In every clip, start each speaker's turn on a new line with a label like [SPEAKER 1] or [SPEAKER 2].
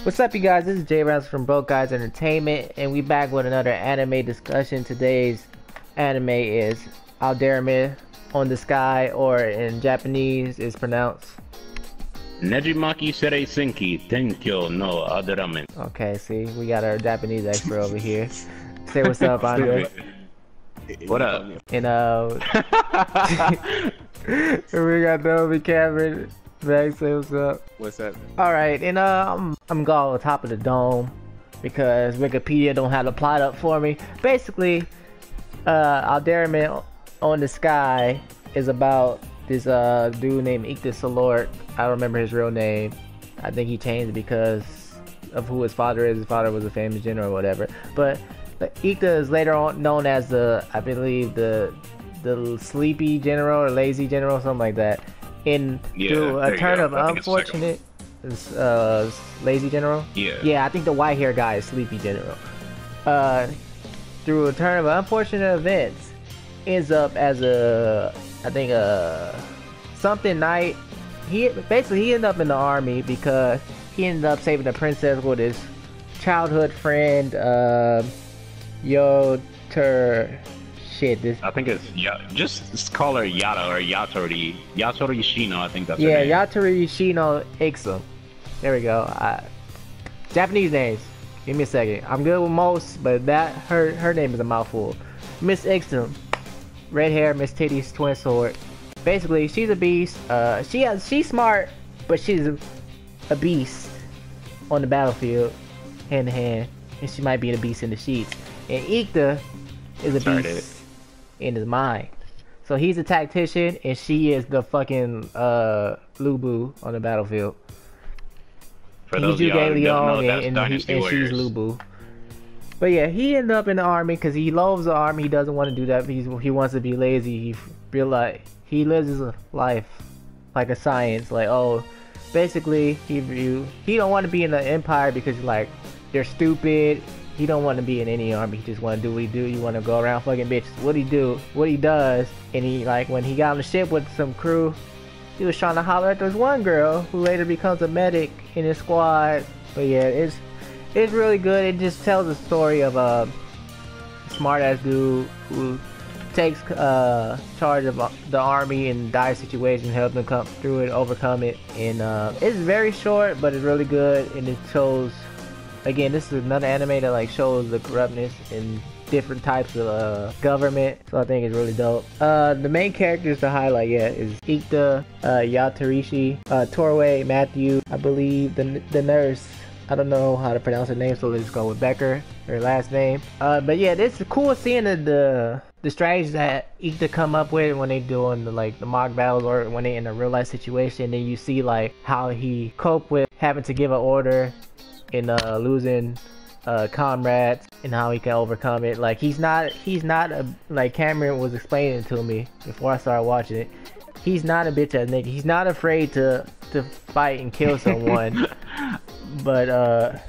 [SPEAKER 1] What's up, you guys? This is Jay Rounds from Broke Guys Entertainment, and we back with another anime discussion. Today's anime is Alderamin On The Sky, or in Japanese is pronounced
[SPEAKER 2] Nejimaki Serei Senki Tenkyo no Alderamin.
[SPEAKER 1] Okay, see, we got our Japanese expert over here. Say what's up, Andre.
[SPEAKER 2] What up?
[SPEAKER 1] And we got Dobby Cameron. Max, say what's up.
[SPEAKER 3] What's up?
[SPEAKER 1] Alright, and I'm going on top of the dome because Wikipedia don't have the plot up for me. Basically, Alderamin On The Sky is about this dude named Ikta Solork. I don't remember his real name. I think he changed it because of who his father is. His father was a famous general or whatever. But Ikta is later on known as the, I believe, the sleepy general or lazy general, something like that. Through a turn of unfortunate, lazy general. Yeah, I think the white hair guy is sleepy general. Through a turn of unfortunate events, ends up as something knight. He ended up in the army because he ended up saving the princess with his childhood friend,
[SPEAKER 2] I think it's just call her Yata or Yatori Shino. I think that's her name.
[SPEAKER 1] Yatori Shino Ikta. There we go. Japanese names. Give me a second. I'm good with most, but her name is a mouthful. Miss Ikta, red hair, Miss Titties, twin sword. Basically, she's a beast. She's smart, but she's a beast on the battlefield, hand to hand, and she might be a beast in the sheets. And Ikta is a beast in his mind. So he's a tactician and she is the fucking Lubu on the battlefield.
[SPEAKER 2] For those of y'all who don't know, that's Dynasty
[SPEAKER 1] and
[SPEAKER 2] Warriors.
[SPEAKER 1] she's Lubu. But yeah, he ended up in the army because he loves the army. He doesn't want to do that. He wants to be lazy. He lives his life like a science. Like, oh, basically he don't want to be in the empire because like they're stupid. He don't want to be in any army. He just want to do what he do. He want to go around fucking bitches. What he does, and he, like, when he got on the ship with some crew, he was trying to holler at this one girl who later becomes a medic in his squad. But yeah, it's really good. It just tells the story of a smart ass dude who takes charge of the army in dire situations, helps them come through it, overcome it, and it's very short, but it's really good, and it shows. Again, this is another anime that like shows the corruptness in different types of government, so I think it's really dope. The main characters to highlight, is Ikta, Yatorishi, Torway, Matthew, I believe the nurse. I don't know how to pronounce her name, so let's go with Becker, her last name. But yeah, this is cool seeing the strategies that Ikta come up with when they doing the mock battles or when they in a real life situation. Then you see like how he cope with having to give an order in losing comrades and how he can overcome it. Like he's not like Cameron was explaining to me before I started watching it. He's not a bitch ass nigga. He's not afraid to fight and kill someone, but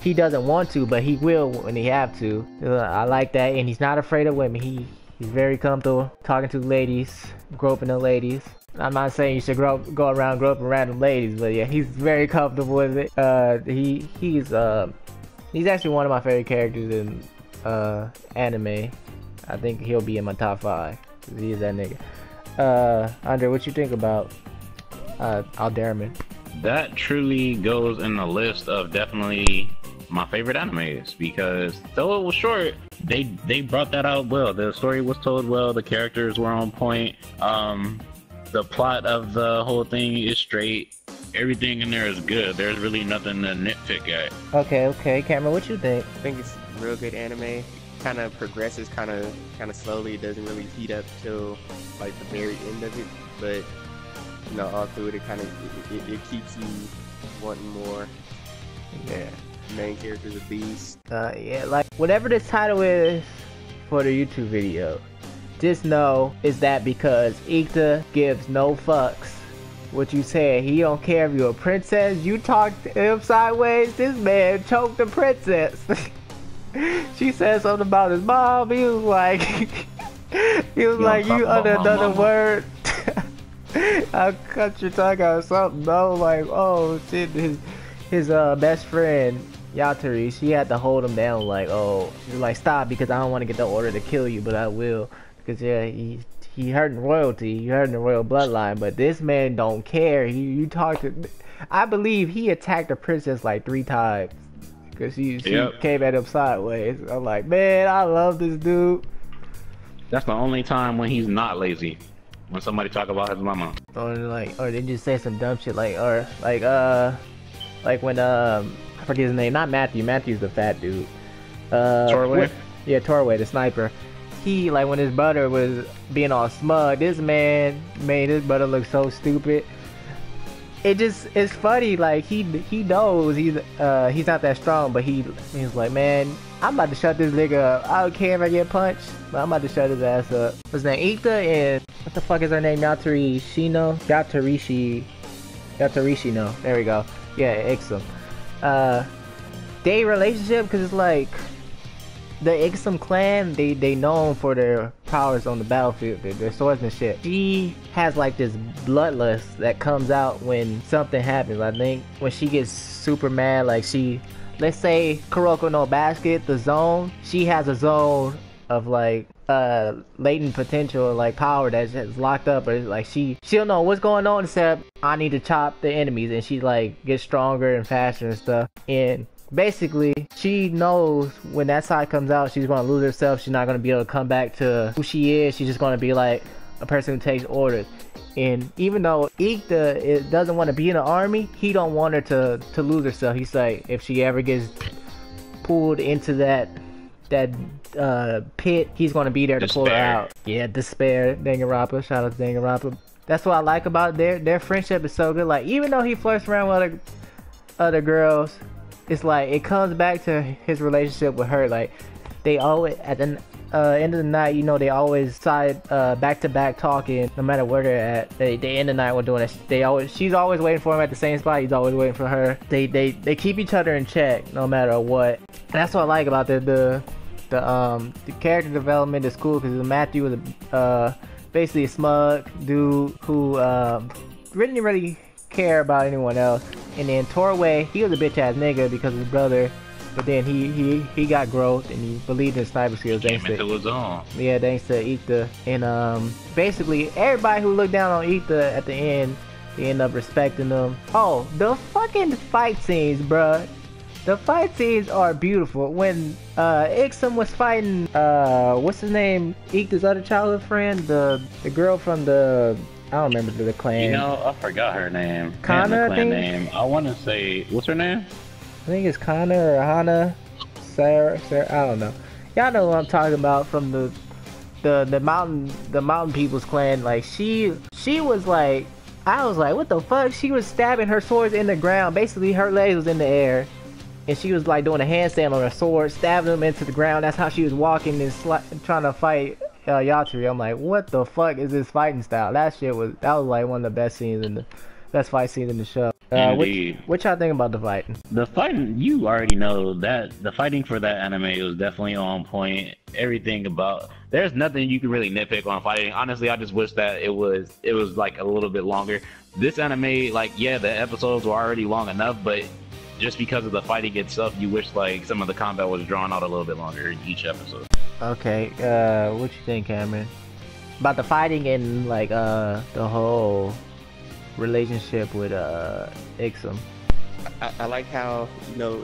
[SPEAKER 1] he doesn't want to, but he will when he have to. I like that, and he's not afraid of women. He's very comfortable talking to ladies, groping the ladies. I'm not saying you should go around groping random ladies, but yeah, he's very comfortable with it. He's actually one of my favorite characters in anime. I think he'll be in my top 5. He is that nigga. Andre, what you think about Alderamin?
[SPEAKER 2] That truly goes in the list of definitely my favorite animes because though it was short, they brought that out well. The story was told well. The characters were on point. The plot of the whole thing is straight. Everything in there is good. There's really nothing to nitpick at.
[SPEAKER 1] Okay, Cameron, what you think?
[SPEAKER 3] I think it's real good anime. Kind of progresses kind of slowly. It doesn't really heat up till like the very end of it, but you know, all through it, it keeps you wanting more.
[SPEAKER 1] Yeah.
[SPEAKER 3] Main character's a beast.
[SPEAKER 1] Yeah, like whatever the title is for the YouTube video, just know is that because Ikta gives no fucks what you said. He don't care if you're a princess. You talk to him sideways. This man choked the princess. She said something about his mom. He was like, you utter another word. I cut your tongue out or something. No, like, oh shit, his best friend Yatari, she had to hold him down like, oh, she's like, stop, because I don't want to get the order to kill you, but I will, because yeah, he hurting royalty, he hurting the royal bloodline, but this man don't care. You talk to, I believe he attacked the princess like 3 times, because she came at him sideways. I'm like, man, I love this dude.
[SPEAKER 2] That's the only time when he's not lazy. When somebody talk about his mama.
[SPEAKER 1] Or they just say some dumb shit like when I forget his name, not Matthew. Matthew's the fat dude.
[SPEAKER 2] Torway?
[SPEAKER 1] Yeah, Torway, the sniper. He, like, when his brother was being all smug, this man made his brother look so stupid. It's funny, like, he knows he's not that strong, but he's like, man, I'm about to shut this nigga up. I don't care if I get punched, but I'm about to shut his ass up. What's his name? Ikta and what the fuck is her name? Yatarishi, no. There we go. Yeah, Ixum. They relationship, because it's like the Ixum clan, they known for their powers on the battlefield, their swordsmanship. She has like this bloodlust that comes out when something happens. I think when she gets super mad, like let's say Kuroko no Basket, the zone, she has a zone of like latent potential, like power that's just locked up, or like she don't know what's going on except I need to chop the enemies, and she like gets stronger and faster and stuff. And basically she knows when that side comes out, she's gonna lose herself. She's not gonna be able to come back to who she is. She's just gonna be like a person who takes orders. And even though Ikta doesn't want to be in the army, he don't want her to lose herself. He's like, if she ever gets pulled into that pit, he's gonna be there to pull her out. Yeah, despair. Danganronpa, shout out to Danganronpa. That's what I like about their friendship is so good. Like, even though he flirts around with other girls, it's like it comes back to his relationship with her. Like, they always at the end of the night, you know, they always side back to back talking. No matter where they're at, they end the night with doing it. She's always waiting for him at the same spot. He's always waiting for her. They keep each other in check no matter what. And that's what I like about the character development is cool, because Matthew was basically a smug dude who didn't really care about anyone else. And then Torway, he was a bitch ass nigga because of his brother, but then he got growth and he believed in sniper skills.
[SPEAKER 2] Came into his own.
[SPEAKER 1] Yeah, thanks to Ikta. And basically everybody who looked down on Ikta at the end, they end up respecting them. Oh, the fucking fight scenes, bruh. The fight scenes are beautiful. When Ixum was fighting what's his name? Ikta's other childhood friend, the girl from the, I don't remember the clan.
[SPEAKER 2] You know, I forgot her name.
[SPEAKER 1] Kana, I think?
[SPEAKER 2] Name. I want to say, what's her name?
[SPEAKER 1] I think it's Kana or Hana. Sarah, I don't know. Y'all know what I'm talking about, from the mountain people's clan. Like, she was like, I was like, what the fuck? She was stabbing her swords in the ground. Basically, her legs was in the air, and she was like doing a handstand on her sword, stabbing them into the ground. That's how she was walking and trying to fight Yatari. I'm like, what the fuck is this fighting style? That was like one of the best fight scenes in the show. What y'all think about the fighting?
[SPEAKER 2] The fighting, you already know that the fighting for that anime was definitely on point. Everything about, there's nothing you can really nitpick on fighting. Honestly, I just wish that it was like a little bit longer. This anime, like, yeah, the episodes were already long enough, but just because of the fighting itself, you wish like some of the combat was drawn out a little bit longer in each episode.
[SPEAKER 1] Okay, what you think, Cameron? About the fighting and like the whole relationship with Ixum.
[SPEAKER 3] I like how, you know,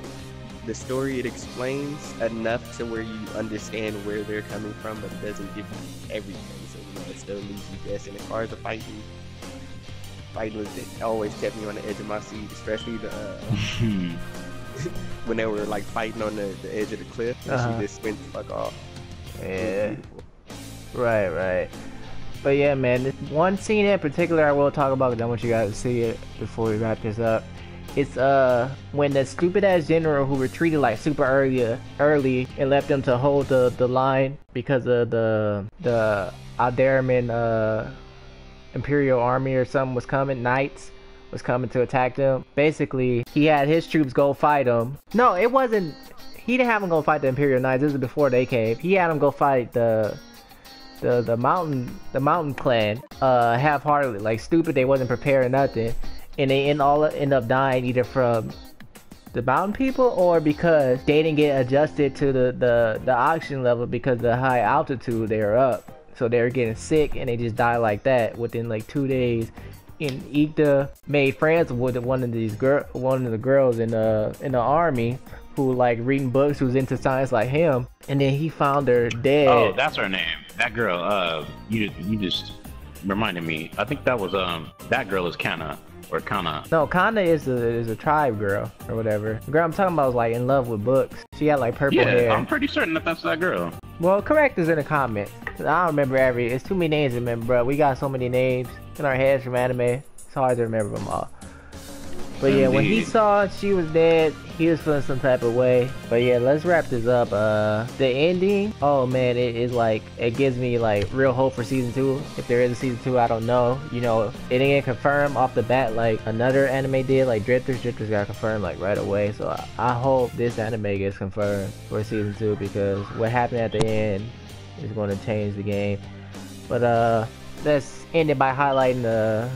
[SPEAKER 3] the story, it explains enough to where you understand where they're coming from, but it doesn't give you everything, so you know, it still leaves you guessing. As far as the fighting was, it always kept me on the edge of my seat, especially the when they were like fighting on the edge of the cliff, and she just went the fuck off.
[SPEAKER 1] Yeah, right. But yeah, man, this one scene in particular I will talk about, because I want you guys to see it before we wrap this up. It's when the stupid ass general who retreated like super early and left them to hold the line because of the Alderamin Imperial Army or something was coming, Knights was coming to attack them. Basically, he had his troops go fight them. No, it wasn't, he didn't have them go fight the Imperial Knights. This was before they came. He had them go fight the mountain clan half-heartedly, like stupid. They wasn't prepared or nothing, and they end up dying either from the mountain people, or because they didn't get adjusted to the oxygen level because of the high altitude they were up. So they were getting sick and they just died like that within like 2 days. And Ikta made friends with one of the girls in the army who like reading books, who's into science like him, and then he found her dead.
[SPEAKER 2] Oh, that's her name. That girl. You just reminded me. I think that was that girl is Kana. Or Kana.
[SPEAKER 1] No, Kana is a tribe girl or whatever. The girl I'm talking about was like in love with books. She had like purple hair.
[SPEAKER 2] Yeah, I'm pretty certain that that's that girl.
[SPEAKER 1] Well, correct us in the comments. I don't remember it's too many names to remember, bro. We got so many names in our heads from anime. It's hard to remember them all. But yeah, when he saw she was dead, he was feeling some type of way. But yeah, let's wrap this up. The ending, oh man, it gives me like real hope for season 2. If there is a season 2, I don't know. You know, it didn't get confirmed off the bat like another anime did, like Drifters got confirmed like right away. So I hope this anime gets confirmed for season 2, because what happened at the end is going to change the game. But let's end it by highlighting the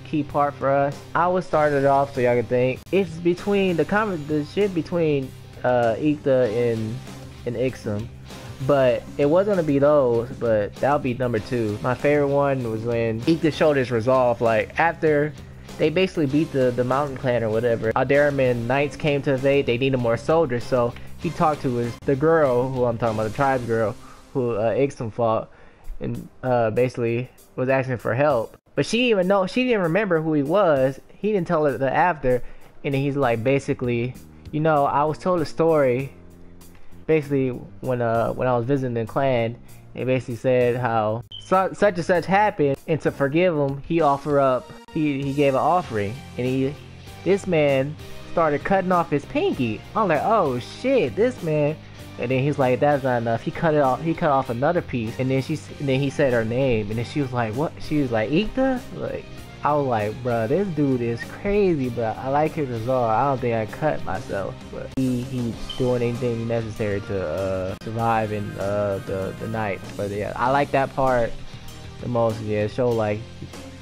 [SPEAKER 1] key part for us. I would start it off so y'all can think. It's between the shit between Ikta and Ixum, but it wasn't gonna be those, but that'll be number 2. My favorite one was when Ikta showed his resolve, like after they basically beat the mountain clan or whatever. Alderamin knights came to invade, they needed more soldiers, so he talked to the girl who I'm talking about, the tribe girl who Ixum fought, and basically was asking for help. But she didn't remember who he was. He didn't tell her the after. And then he's like, basically, you know, I was told a story. Basically, when I was visiting the clan, they basically said how such and such happened, and to forgive him, he gave an offering, and this man started cutting off his pinky. I'm like, oh shit, this man. And then he's like, that's not enough. He cut off another piece, and then he said her name, and then she was like, what? She was like, Ikta? Like, I was like, bruh, this dude is crazy, but I like his resolve. I don't think I cut myself, but he doing anything necessary to survive in the night. But yeah, I like that part the most. Yeah, it showed like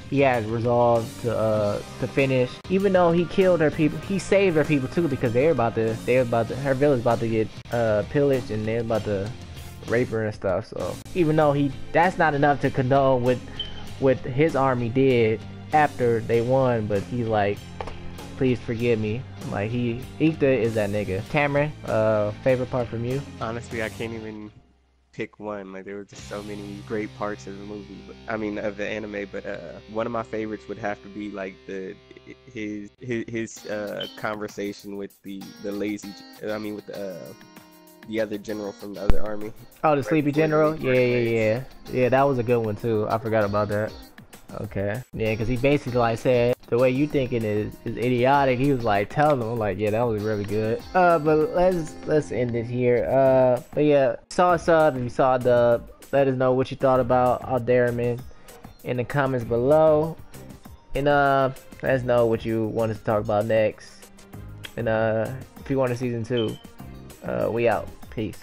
[SPEAKER 1] he had resolve to finish, even though he killed her people. He saved her people too, because her village about to get pillaged, and they're about to rape her and stuff. So even though that's not enough to condone what his army did after they won, but he's like, please forgive me. Like Ikta is that nigga. Cameron, favorite part from you?
[SPEAKER 3] Honestly, I can't even pick one. Like, there were just so many great parts of the movie, of the anime. But one of my favorites would have to be like his conversation with the other general from the other army.
[SPEAKER 1] Oh, the sleepy general. Yeah. That was a good one too. I forgot about that. Okay. Yeah, because he basically like said, the way you thinking is idiotic. He was like telling them, like, yeah, that was really good. But let's end it here. But yeah, saw a sub, if you saw a dub, let us know what you thought about Alderamin in the comments below, and let us know what you want us to talk about next. And if you want a season 2, we out. Peace.